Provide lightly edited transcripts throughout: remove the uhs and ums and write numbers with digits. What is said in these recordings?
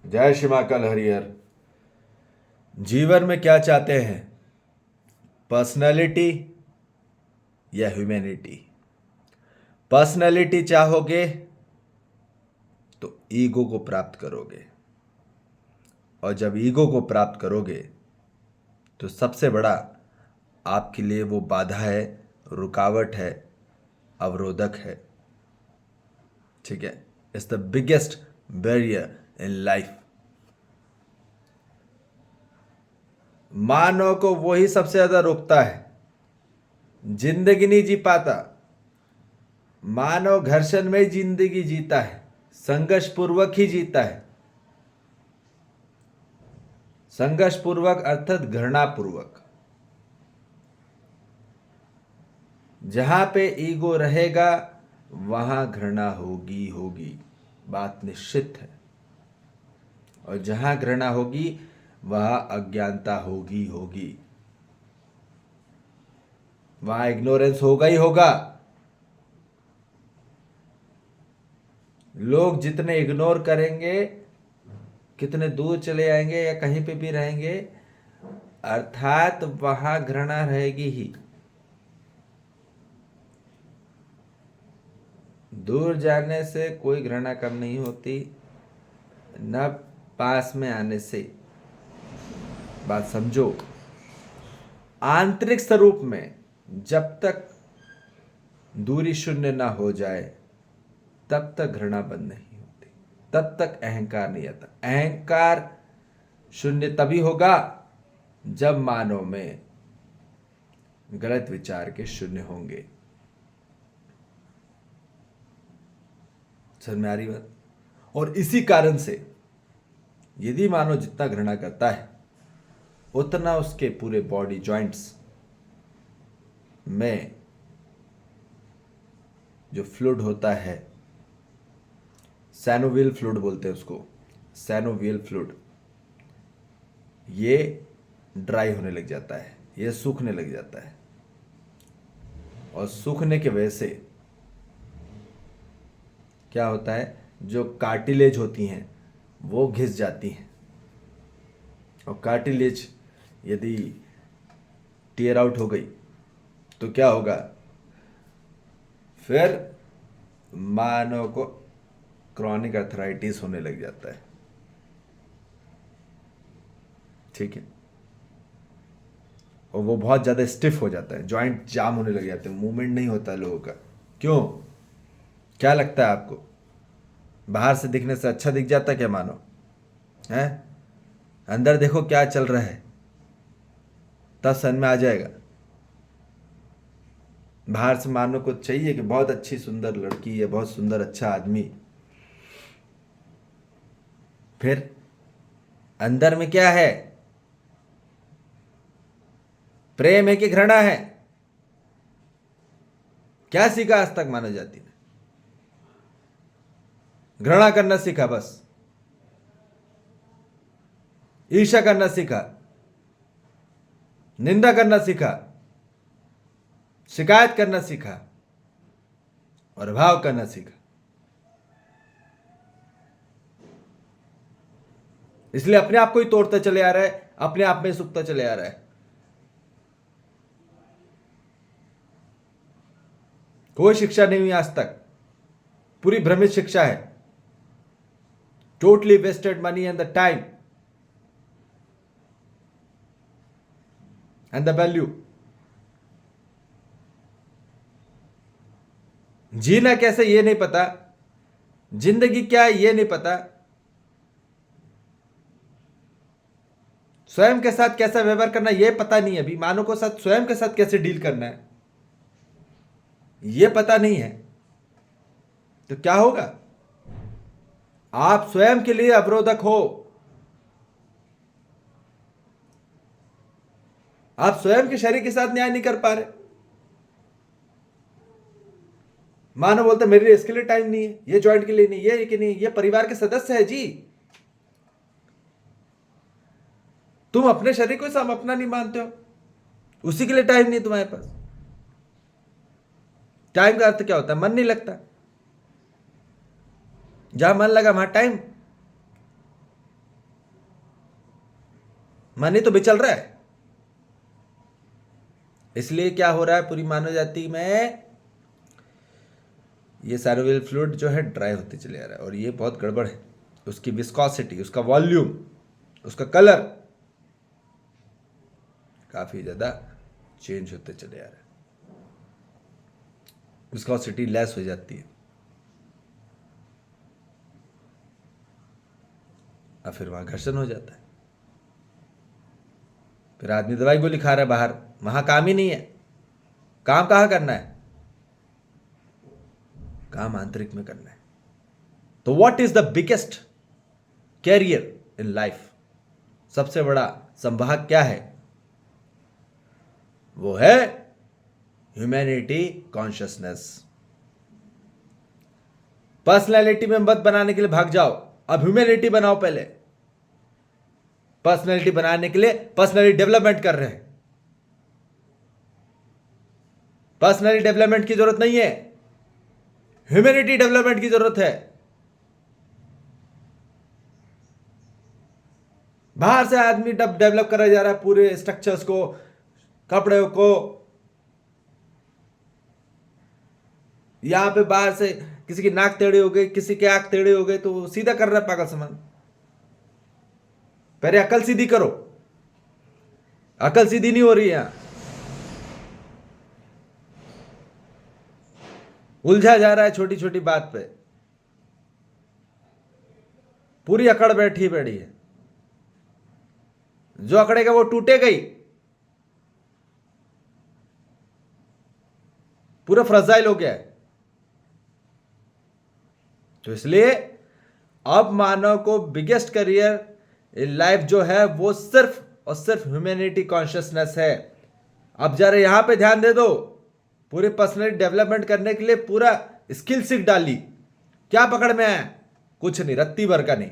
जय श्री महाकाल हरिहर। जीवन में क्या चाहते हैं? पर्सनालिटी या ह्यूमैनिटी? पर्सनालिटी चाहोगे तो ईगो को प्राप्त करोगे, और जब ईगो को प्राप्त करोगे तो सबसे बड़ा आपके लिए वो बाधा है, रुकावट है, अवरोधक है। ठीक है, it's the biggest barrier in life. मानव को वही सबसे ज्यादा रोकता है, जिंदगी नहीं जी पाता। मानव घर्षण में ही जिंदगी जीता है, संघर्ष पूर्वक ही जीता है। संघर्ष पूर्वक अर्थात घृणा पूर्वक। जहां पे ईगो रहेगा वहां घृणा होगी होगी, बात निश्चित है। और जहां घृणा होगी वहां अज्ञानता होगी होगी, वहां इग्नोरेंस होगा ही होगा। लोग जितने इग्नोर करेंगे, कितने दूर चले आएंगे या कहीं पे भी रहेंगे, अर्थात वहां घृणा रहेगी ही। दूर जाने से कोई घृणा कम नहीं होती, न पास में आने से। बात समझो, आंतरिक स्वरूप में जब तक दूरी शून्य ना हो जाए तब तक घृणा बंद नहीं होती, तब तक अहंकार नहीं आता। अहंकार शून्य तभी होगा जब मानव में गलत विचार के शून्य होंगे। समझ में आ रही बात? और इसी कारण से यदि मानव जितना घृणा करता है उतना उसके पूरे बॉडी जॉइंट्स में जो फ्लूइड होता है, सैनोवियल फ्लूइड बोलते हैं उसको, सैनोवियल फ्लूइड, ये ड्राई होने लग जाता है, ये सूखने लग जाता है। और सूखने की वजह से क्या होता है, जो कार्टिलेज होती हैं वो घिस जाती हैं। और कार्टिलेज यदि टीयर आउट हो गई तो क्या होगा, फिर मानव को क्रॉनिक अर्थराइटिस होने लग जाता है। ठीक है, और वो बहुत ज़्यादा स्टिफ हो जाता है, जॉइंट जाम होने लग जाते हैं, मूवमेंट नहीं होता लोगों का। क्यों? क्या लगता है आपको? बाहर से दिखने से अच्छा दिख जाता क्या मानो? है, अंदर देखो क्या चल रहा है, तब समझ में आ जाएगा। बाहर से मानो को चाहिए कि बहुत अच्छी सुंदर लड़की है, बहुत सुंदर अच्छा आदमी, फिर अंदर में क्या है? प्रेम है कि घृणा है? क्या सीखा आज तक मानव जाति ने? घृणा करना सीखा, बस ईर्ष्या करना सीखा, निंदा करना सीखा, शिकायत करना सीखा और भाव करना सीखा। इसलिए अपने आप को ही तोड़ता चले आ रहा है, अपने आप में सुखता चले आ रहा है। कोई शिक्षा नहीं हुई आज तक, पूरी भ्रमित शिक्षा है। Totally wasted money and the time and the value. जीना कैसे ये नहीं पता, जिंदगी क्या है ये नहीं पता, स्वयं के साथ कैसा व्यवहार करना ये पता नहीं है। अभी मानव को साथ स्वयं के साथ कैसे डील करना है ये पता नहीं है, तो क्या होगा? आप स्वयं के लिए अवरोधक हो। आप स्वयं के शरीर के साथ न्याय नहीं कर पा रहे। मानो बोलते मेरे लिए इसके लिए टाइम नहीं है, ये जॉइंट के लिए नहीं, ये कि नहीं, ये परिवार के सदस्य है जी। तुम अपने शरीर को सब अपना नहीं मानते हो, उसी के लिए टाइम नहीं तुम्हारे पास। टाइम का अर्थ क्या होता है? मन नहीं लगता। जहां मन लगा वहां टाइम। मन ही तो बिचल रहा है। इसलिए क्या हो रहा है पूरी मानव जाति में, ये साइनोवियल फ्लूइड जो है ड्राई होते चले आ रहा है, और ये बहुत गड़बड़ है। उसकी विस्कोसिटी, उसका वॉल्यूम, उसका कलर काफी ज्यादा चेंज होते चले आ रहा है, विस्कोसिटी लेस हो जाती है, और फिर वहां घर्षण हो जाता है। फिर आदमी दवाई गोली खा रहा है बाहर, वहां काम ही नहीं है। काम कहां करना है? काम आंतरिक में करना है। तो what is the biggest carrier in life? सबसे बड़ा संभाग क्या है? वो है ह्यूमैनिटी कॉन्शियसनेस। पर्सनैलिटी में मत बनाने के लिए भाग जाओ, अब ह्यूमैनिटी बनाओ। पहले पर्सनैलिटी बनाने के लिए पर्सनैलिटी डेवलपमेंट कर रहे हैं। पर्सनैलिटी डेवलपमेंट की जरूरत नहीं है, ह्यूमैनिटी डेवलपमेंट की जरूरत है। बाहर से आदमी डेवलप करा जा रहा है पूरे स्ट्रक्चर्स को, कपड़े को। यहां पे बाहर से किसी की नाक टेढ़ी हो गई, किसी के आंख टेढ़ी हो गई, तो सीधा कर रहा है पागल समान। पहले अकल सीधी करो। अकल सीधी नहीं हो रही है यहां, उलझा जा रहा है छोटी छोटी बात पे, पूरी अकड़ बैठी बैठी है। जो अकड़ेगा वो टूटेगा ही, पूरा फ्रजाइल हो गया है। तो इसलिए अब मानव को बिगेस्ट करियर इन लाइफ जो है वो सिर्फ और सिर्फ ह्यूमैनिटी कॉन्शियसनेस है। अब जरा यहां पे ध्यान दे दो। पूरे पर्सनैलिटी डेवलपमेंट करने के लिए पूरा स्किल सीख डाली, क्या पकड़ में है? कुछ नहीं, रत्ती भर का नहीं।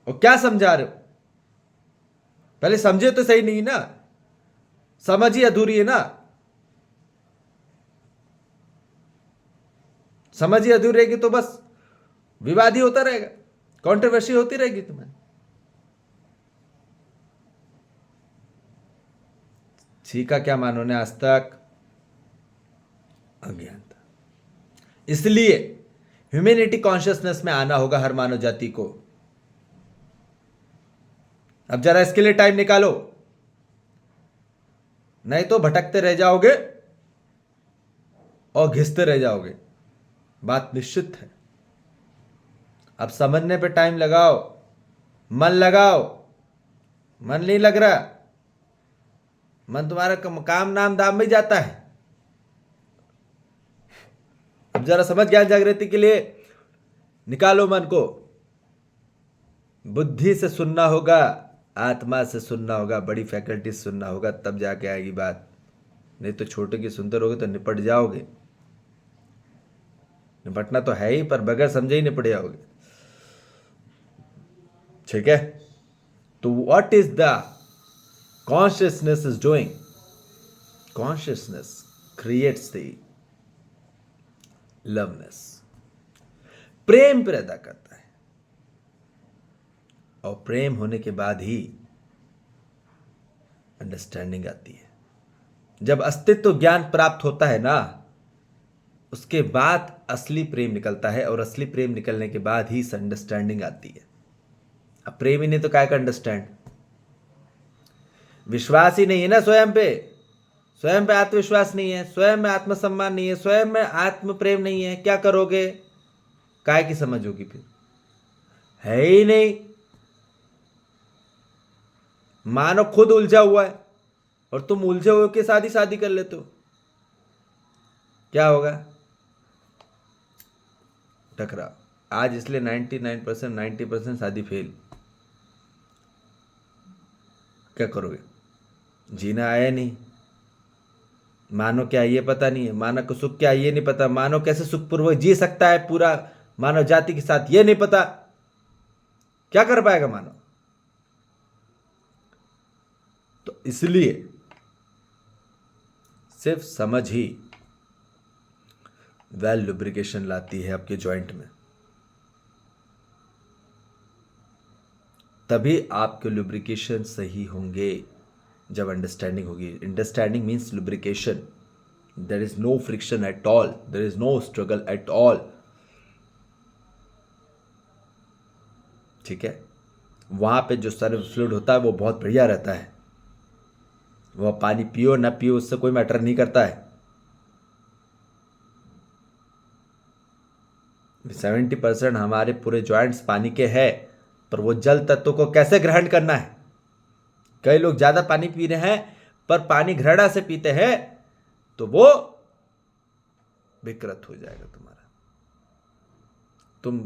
और क्या समझा रहे हो? पहले समझे तो सही नहीं ना, समझ ही अधूरी है ना। समझ ही अधूरी रहेगी तो बस विवाद ही होता रहेगा, कंट्रोवर्सी होती रहेगी तुम्हें। सीखा क्या मानव ने आज तक? अज्ञानता। इसलिए ह्यूमैनिटी कॉन्शियसनेस में आना होगा हर मानव जाति को। अब जरा इसके लिए टाइम निकालो, नहीं तो भटकते रह जाओगे और घिसते रह जाओगे, बात निश्चित है। अब समझने पे टाइम लगाओ, मन लगाओ। मन नहीं लग रहा, मन तुम्हारा काम नाम दाम में जाता है। अब जरा समझ ज्ञान जागृति के लिए निकालो मन को। बुद्धि से सुनना होगा, आत्मा से सुनना होगा, बड़ी फैकल्टी से सुनना होगा, तब जाके आएगी बात। नहीं तो छोटे की सुनते रहोगे तो निपट जाओगे। निपटना तो है ही, पर बगैर समझे ही निपट जाओगे। ठीक है? तो what is the consciousness is doing? Consciousness creates the loveness, प्रेम पैदा करता है। और प्रेम होने के बाद ही अंडरस्टैंडिंग आती है। जब अस्तित्व ज्ञान प्राप्त होता है ना, उसके बाद असली प्रेम निकलता है, और असली प्रेम निकलने के बाद ही अंडरस्टैंडिंग आती है। अब प्रेम ही नहीं तो काय का अंडरस्टैंड? विश्वास ही नहीं है ना स्वयं पे, स्वयं पे आत्मविश्वास नहीं है, स्वयं में आत्मसम्मान नहीं है, स्वयं में आत्म प्रेम नहीं है, क्या करोगे? काय की समझ होगी फिर? है ही नहीं। मानो खुद उलझा हुआ है और तुम उलझे हुए के साथ ही शादी कर लेते हो, क्या होगा? टकराव। आज इसलिए 99% 90% शादी फेल। क्या करोगे? जीना आया नहीं, मानो क्या ये पता नहीं है, मानव को सुख क्या ये नहीं पता, मानव कैसे सुखपूर्वक जी सकता है पूरा मानव जाति के साथ ये नहीं पता, क्या कर पाएगा मानव? तो इसलिए सिर्फ समझ ही वेल लुब्रिकेशन लाती है आपके जॉइंट में। तभी आपके लुब्रिकेशन सही होंगे। जब अंडरस्टैंडिंग होगी, understanding means lubrication, there is no friction at all, there is no struggle at all. ठीक है, वहां पे जो सर्व फ्लूइड होता है वो बहुत बढ़िया रहता है। वह पानी पियो ना पियो उससे कोई मैटर नहीं करता है। 70% हमारे पूरे जॉइंट्स पानी के हैं, पर वो जल तत्व को कैसे ग्रहण करना है। कई लोग ज्यादा पानी पी रहे हैं पर पानी घृणा से पीते हैं, तो वो विकृत हो जाएगा तुम्हारा। तुम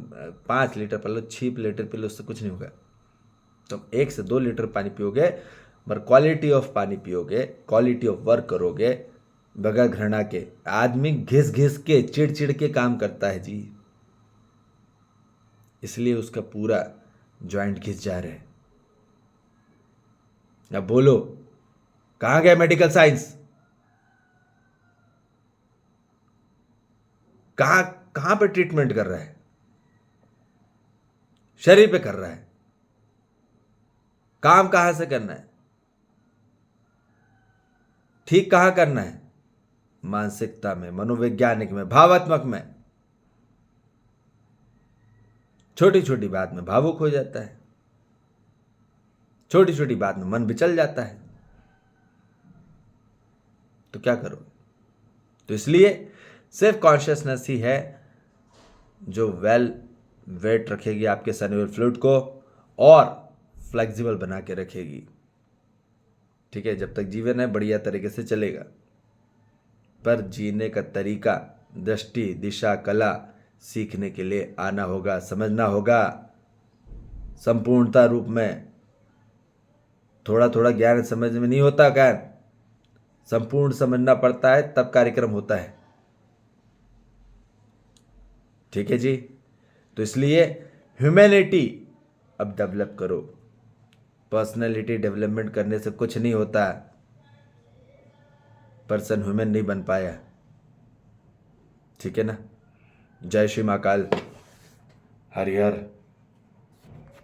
5 litre P low, 6 litre P low, उससे कुछ नहीं होगा। तुम 1 से 2 लीटर पानी पियोगे, पर क्वालिटी ऑफ पानी पियोगे, क्वालिटी ऑफ वर्क करोगे बगैर घृणा के। आदमी घिस घिस के चिड़ चिड़ के काम करता है जी, इसलिए उसका पूरा जॉइंट घिस जा रहे हैं। अब बोलो कहां गया मेडिकल साइंस? कहां कहां पे ट्रीटमेंट कर रहा है? शरीर पे कर रहा है, काम कहां से करना है, ठीक कहां करना है? मानसिकता में, मनोवैज्ञानिक में, भावात्मक में। छोटी छोटी बात में भावुक हो जाता है, छोटी छोटी बात में मन विचल जाता है, तो क्या करो? तो इसलिए सेल्फ कॉन्शियसनेस ही है जो वेल वेट रखेगी आपके सर्वाइवल फ्लूइड को और फ्लेक्सिबल बना के रखेगी। ठीक है, जब तक जीवन है बढ़िया तरीके से चलेगा, पर जीने का तरीका, दृष्टि, दिशा, कला सीखने के लिए आना होगा, समझना होगा संपूर्णता रूप में। थोड़ा थोड़ा ज्ञान समझ में नहीं होता, ज्ञान संपूर्ण समझना पड़ता है, तब कार्यक्रम होता है। ठीक है जी, तो इसलिए ह्यूमैनिटी अब डेवलप करो। पर्सनैलिटी डेवलपमेंट करने से कुछ नहीं होता, पर्सन ह्यूमन नहीं बन पाया। ठीक है ना? जय श्री महाकाल, हरिहर।